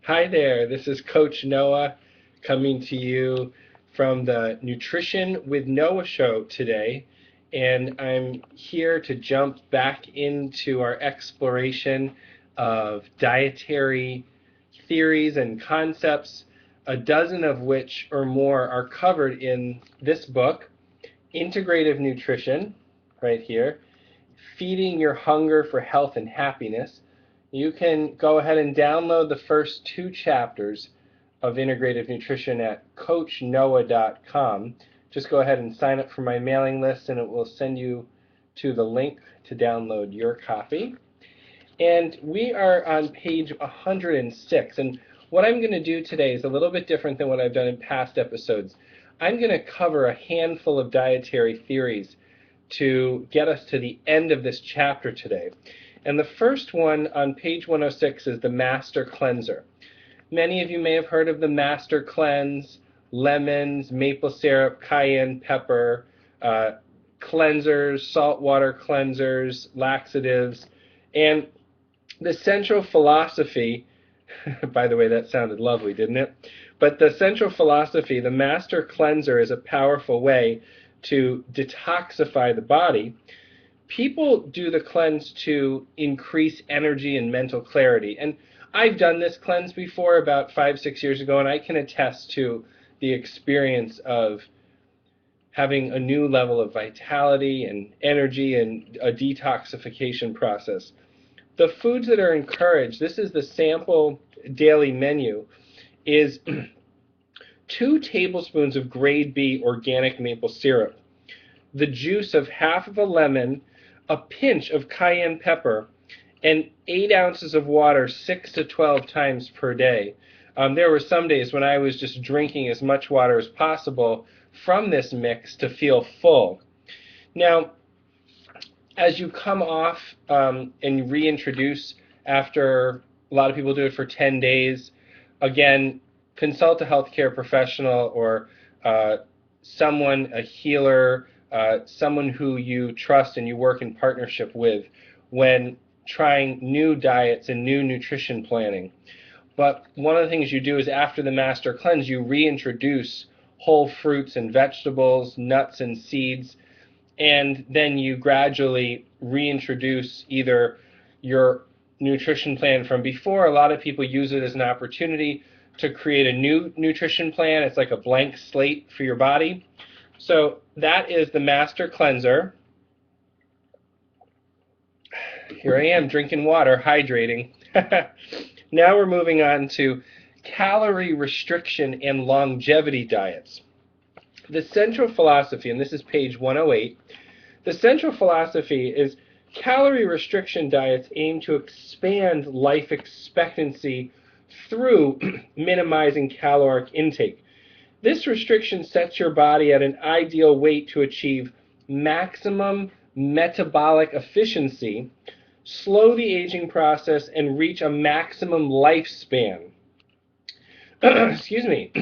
Hi there, this is Coach Noah coming to you from the Nutrition with Noah show today. And I'm here to jump back into our exploration of dietary theories and concepts, a dozen of which or more are covered in this book, Integrative Nutrition, right here, Feeding Your Hunger for Health and Happiness. You can go ahead and download the first two chapters of Integrative Nutrition at coachnoah.com. Just go ahead and sign up for my mailing list and it will send you to the link to download your copy. And we are on page 106. And what I'm going to do today is a little bit different than what I've done in past episodes. I'm going to cover a handful of dietary theories to get us to the end of this chapter today. And the first one on page 106 is the Master Cleanser. Many of you may have heard of the Master Cleanse, lemons, maple syrup, cayenne pepper, cleansers, saltwater cleansers, laxatives. And the central philosophy, by the way, that sounded lovely, didn't it? But the central philosophy, the Master Cleanser, is a powerful way to detoxify the body. People do the cleanse to increase energy and mental clarity. And I've done this cleanse before about 5-6 years ago, and I can attest to the experience of having a new level of vitality and energy and a detoxification process. The foods that are encouraged, this is the sample daily menu, is 2 tablespoons of grade B organic maple syrup, the juice of half of a lemon, a pinch of cayenne pepper, and 8 ounces of water 6 to 12 times per day. There were some days when I was just drinking as much water as possible from this mix to feel full. Now, as you come off and reintroduce after, a lot of people do it for 10 days, again, consult a healthcare professional or someone, a healer, someone who you trust and you work in partnership with when trying new diets and new nutrition planning. But one of the things you do is after the Master Cleanse, you reintroduce whole fruits and vegetables, nuts and seeds, and then you gradually reintroduce either your nutrition plan from before. A lot of people use it as an opportunity to create a new nutrition plan. It's like a blank slate for your body. So that is the Master Cleanser. Here I am drinking water, hydrating. Now we're moving on to calorie restriction and longevity diets. The central philosophy, and this is page 108, the central philosophy is calorie restriction diets aim to expand life expectancy through minimizing caloric intake. This restriction sets your body at an ideal weight to achieve maximum metabolic efficiency, slow the aging process, and reach a maximum lifespan. Excuse me.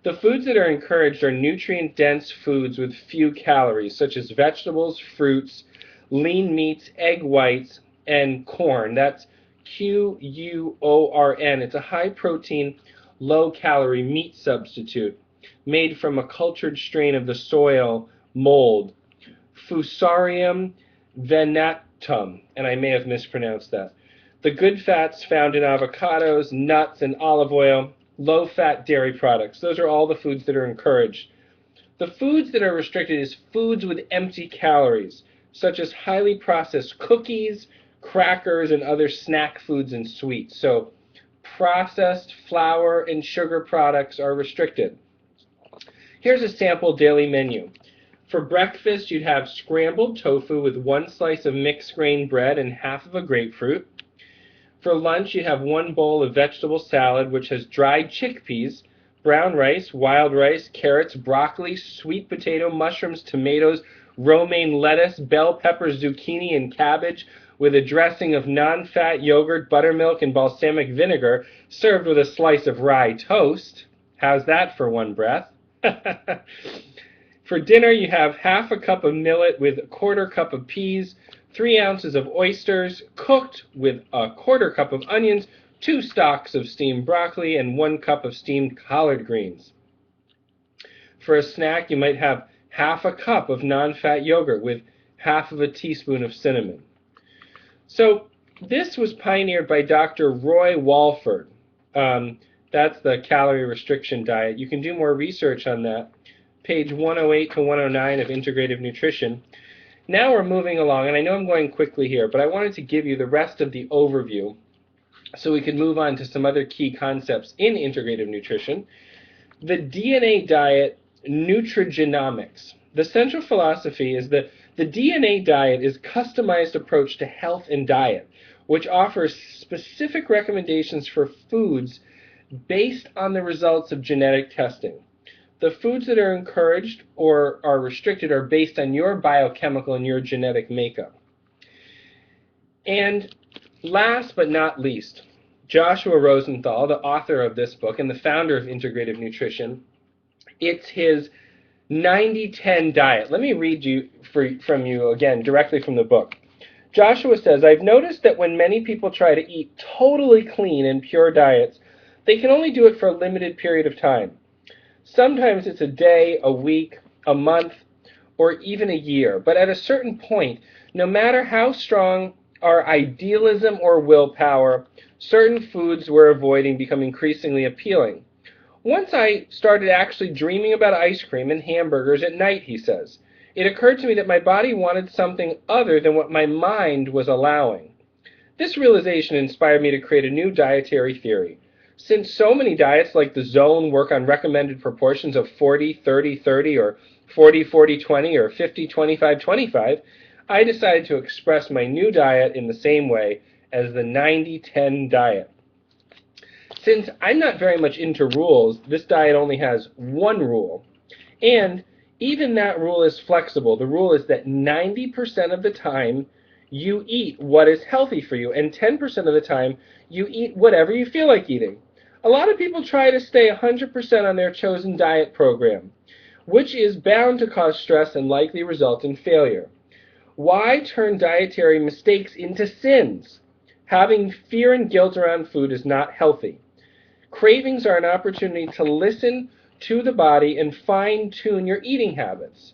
The foods that are encouraged are nutrient-dense foods with few calories, such as vegetables, fruits, lean meats, egg whites, and corn. That's QUORN. It's a high-protein, low-calorie meat substitute made from a cultured strain of the soil mold, Fusarium venatum, and I may have mispronounced that. The good fats found in avocados, nuts, and olive oil, low-fat dairy products. Those are all the foods that are encouraged. The foods that are restricted is foods with empty calories, such as highly processed cookies, crackers, and other snack foods and sweets. So processed flour and sugar products are restricted. Here's a sample daily menu. For breakfast, you'd have scrambled tofu with 1 slice of mixed grain bread and half of a grapefruit. For lunch, you have 1 bowl of vegetable salad, which has dried chickpeas, brown rice, wild rice, carrots, broccoli, sweet potato, mushrooms, tomatoes, romaine lettuce, bell peppers, zucchini, and cabbage, with a dressing of non-fat yogurt, buttermilk, and balsamic vinegar, served with a slice of rye toast. How's that for one breath? For dinner, you have half a cup of millet with a quarter cup of peas, 3 ounces of oysters, cooked with a quarter cup of onions, 2 stalks of steamed broccoli, and 1 cup of steamed collard greens. For a snack, you might have half a cup of non-fat yogurt with half of a teaspoon of cinnamon. So this was pioneered by Dr. Roy Walford. That's the calorie restriction diet. You can do more research on that. Page 108 to 109 of Integrative Nutrition. Now we're moving along, and I know I'm going quickly here, but I wanted to give you the rest of the overview so we can move on to some other key concepts in integrative nutrition. The DNA diet, nutrigenomics. The central philosophy is that the DNA diet is a customized approach to health and diet, which offers specific recommendations for foods based on the results of genetic testing. The foods that are encouraged or are restricted are based on your biochemical and your genetic makeup. And last but not least, Joshua Rosenthal, the author of this book and the founder of Integrative Nutrition, it's his 90-10 diet. Let me read from you again, directly from the book. Joshua says, I've noticed that when many people try to eat totally clean and pure diets, they can only do it for a limited period of time. Sometimes it's a day, a week, a month, or even a year. But at a certain point, no matter how strong our idealism or willpower, certain foods we're avoiding become increasingly appealing. Once I started actually dreaming about ice cream and hamburgers at night, he says. It occurred to me that my body wanted something other than what my mind was allowing. This realization inspired me to create a new dietary theory. Since so many diets like the Zone work on recommended proportions of 40-30-30 or 40-40-20 or 50-25-25, I decided to express my new diet in the same way as the 90-10 diet. Since I'm not very much into rules, this diet only has one rule. And even that rule is flexible. The rule is that 90% of the time you eat what is healthy for you, and 10% of the time you eat whatever you feel like eating. A lot of people try to stay 100% on their chosen diet program, which is bound to cause stress and likely result in failure. Why turn dietary mistakes into sins? Having fear and guilt around food is not healthy. Cravings are an opportunity to listen to the body and fine-tune your eating habits.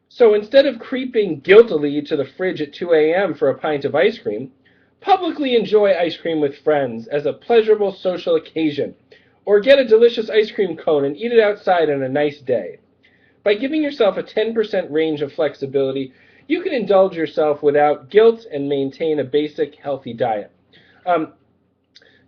So instead of creeping guiltily to the fridge at 2 a.m. for a pint of ice cream, publicly enjoy ice cream with friends as a pleasurable social occasion, or get a delicious ice cream cone and eat it outside on a nice day. By giving yourself a 10% range of flexibility, you can indulge yourself without guilt and maintain a basic healthy diet.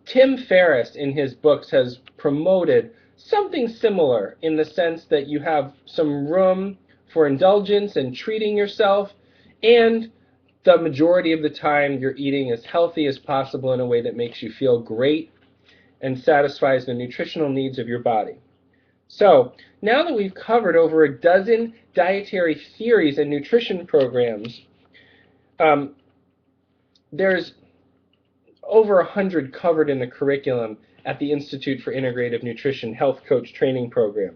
Tim Ferriss in his books has promoted something similar in the sense that you have some room for indulgence and treating yourself, and the majority of the time you're eating as healthy as possible in a way that makes you feel great and satisfies the nutritional needs of your body. So now that we've covered over a dozen dietary theories and nutrition programs, there's over 100 covered in the curriculum at the Institute for Integrative Nutrition Health Coach Training Program.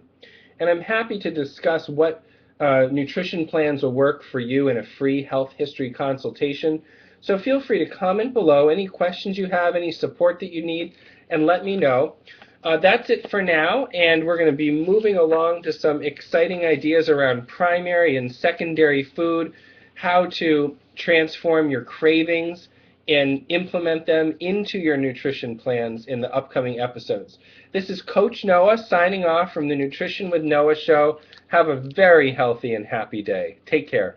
And I'm happy to discuss what nutrition plans will work for you in a free health history consultation. So feel free to comment below any questions you have, any support that you need, and let me know. That's it for now, and we're going to be moving along to some exciting ideas around primary and secondary food, how to transform your cravings and implement them into your nutrition plans in the upcoming episodes. This is Coach Noah signing off from the Nutrition with Noah show. Have a very healthy and happy day. Take care.